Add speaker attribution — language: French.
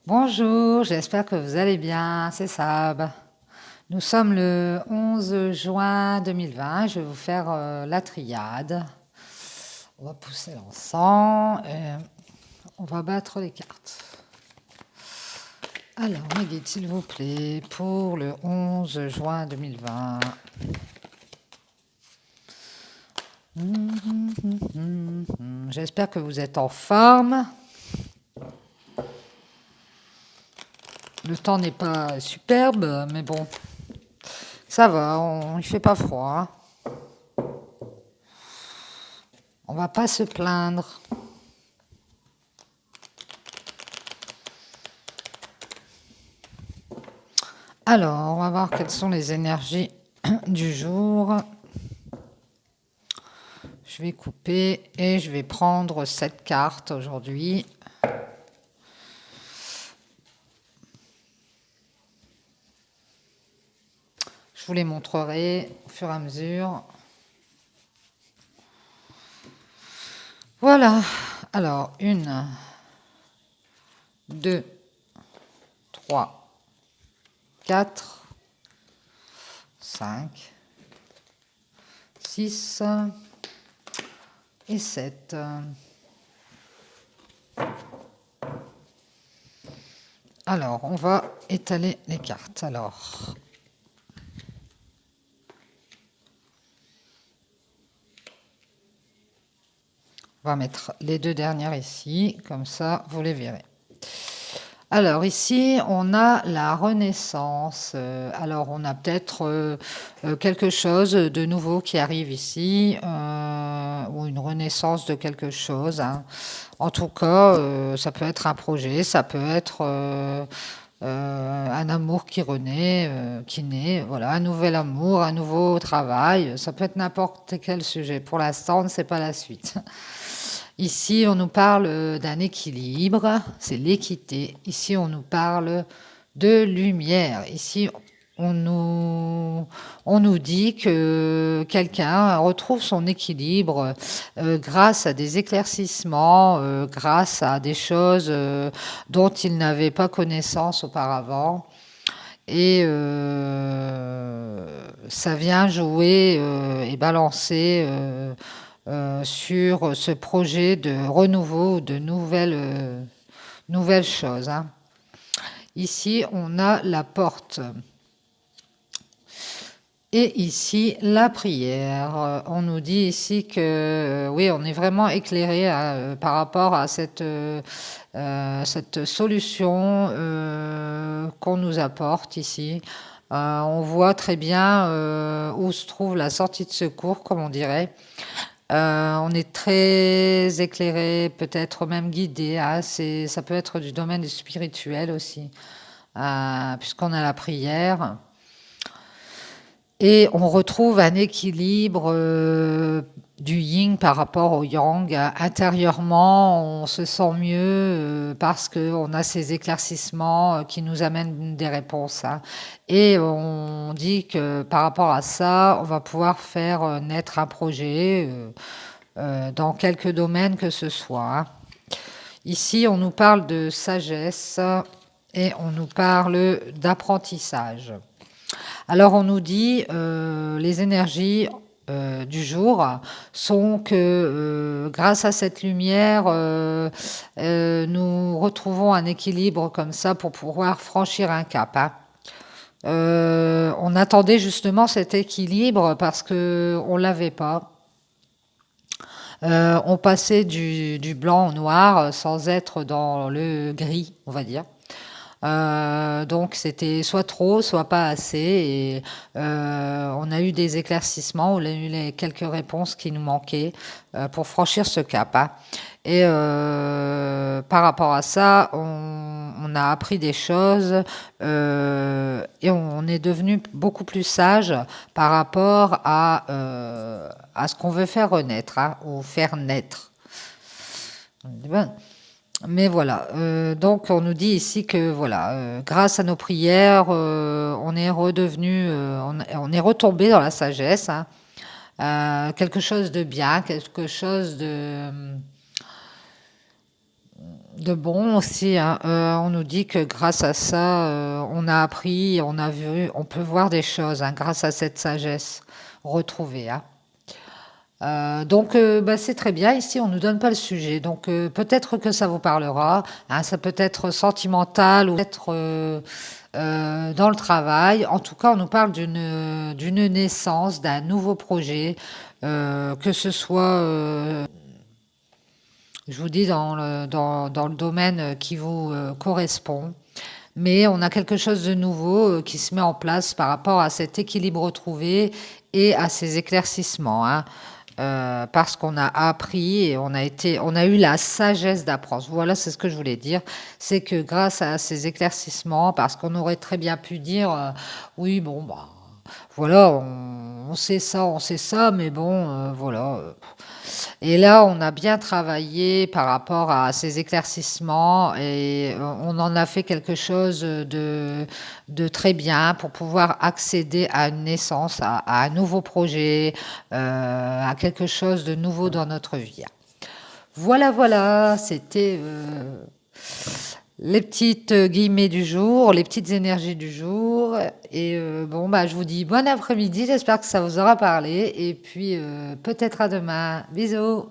Speaker 1: Bonjour, j'espère que vous allez bien, c'est Sab. Nous sommes le 11 juin 2020, je vais vous faire la triade. On va pousser l'encens et on va battre les cartes. Alors, mes guides, s'il vous plaît, pour le 11 juin 2020. J'espère que vous êtes en forme. Le temps n'est pas superbe, mais bon, ça va, il fait pas froid. On va pas se plaindre. Alors, on va voir quelles sont les énergies du jour. Je vais couper et je vais prendre cette carte aujourd'hui. Je vous les montrerai au fur et à mesure. Voilà. Alors, 1, 2, 3, 4, 5, 6 et 7. Alors, on va étaler les cartes. Alors, on va mettre les deux dernières ici, comme ça, vous les verrez. Alors ici, on a la Renaissance. Alors on a peut-être quelque chose de nouveau qui arrive ici, ou une renaissance de quelque chose, hein. En tout cas, ça peut être un projet, ça peut être un amour qui renaît, qui naît, voilà, un nouvel amour, un nouveau travail. Ça peut être n'importe quel sujet. Pour l'instant, on ne sait pas la suite. Ici, on nous parle d'un équilibre, c'est l'équité. Ici, on nous parle de lumière. Ici, on nous dit que quelqu'un retrouve son équilibre grâce à des éclaircissements, grâce à des choses dont il n'avait pas connaissance auparavant. Et ça vient jouer et balancer sur ce projet de renouveau, de nouvelles choses, hein. Ici, on a la porte. Et ici, la prière. On nous dit ici que, oui, on est vraiment éclairé par rapport à cette solution qu'on nous apporte ici. On voit très bien où se trouve la sortie de secours, comme on dirait. On est très éclairé, peut-être même guidé, hein. Ça peut être du domaine du spirituel aussi, puisqu'on a la prière. Et on retrouve un équilibre du yin par rapport au yang. Intérieurement, on se sent mieux parce qu'on a ces éclaircissements qui nous amènent des réponses, hein. Et on dit que par rapport à ça, on va pouvoir faire naître un projet dans quelques domaines que ce soit, hein. Ici, on nous parle de sagesse et on nous parle d'apprentissage. Alors on nous dit les énergies du jour sont que grâce à cette lumière, nous retrouvons un équilibre comme ça pour pouvoir franchir un cap, hein. On attendait justement cet équilibre parce qu'on ne l'avait pas. On passait du blanc au noir sans être dans le gris, on va dire. Donc c'était soit trop, soit pas assez. Et on a eu des éclaircissements, on a eu quelques réponses qui nous manquaient pour franchir ce cap, hein. Et par rapport à ça, on a appris des choses et on est devenu beaucoup plus sage par rapport à ce qu'on veut faire renaître, hein, ou faire naître. Mais voilà, donc on nous dit ici que voilà, grâce à nos prières, on est redevenu, on est retombé dans la sagesse, hein. Quelque chose de bien, quelque chose de bon aussi, hein. On nous dit que grâce à ça, on a appris, on a vu, on peut voir des choses, hein, grâce à cette sagesse retrouvée, hein. Donc, bah, c'est très bien. Ici, on ne nous donne pas le sujet. Donc, peut-être que ça vous parlera, hein. Ça peut être sentimental ou peut-être dans le travail. En tout cas, on nous parle d'une naissance, d'un nouveau projet, que ce soit, je vous dis, dans le domaine qui vous correspond. Mais on a quelque chose de nouveau qui se met en place par rapport à cet équilibre retrouvé et à ces éclaircissements, hein. Parce qu'on a appris et on a eu la sagesse d'apprendre. Voilà, c'est ce que je voulais dire. C'est que grâce à ces éclaircissements, parce qu'on aurait très bien pu dire, oui, bon, bah, voilà, on sait ça, mais bon, voilà. Et là, on a bien travaillé par rapport à ces éclaircissements et on en a fait quelque chose de très bien pour pouvoir accéder à une naissance, à un nouveau projet, à quelque chose de nouveau dans notre vie. Voilà, voilà, c'était les petites guillemets du jour, les petites énergies du jour. Et bon, bah, je vous dis bon après-midi, j'espère que ça vous aura parlé. Et puis peut-être à demain. Bisous.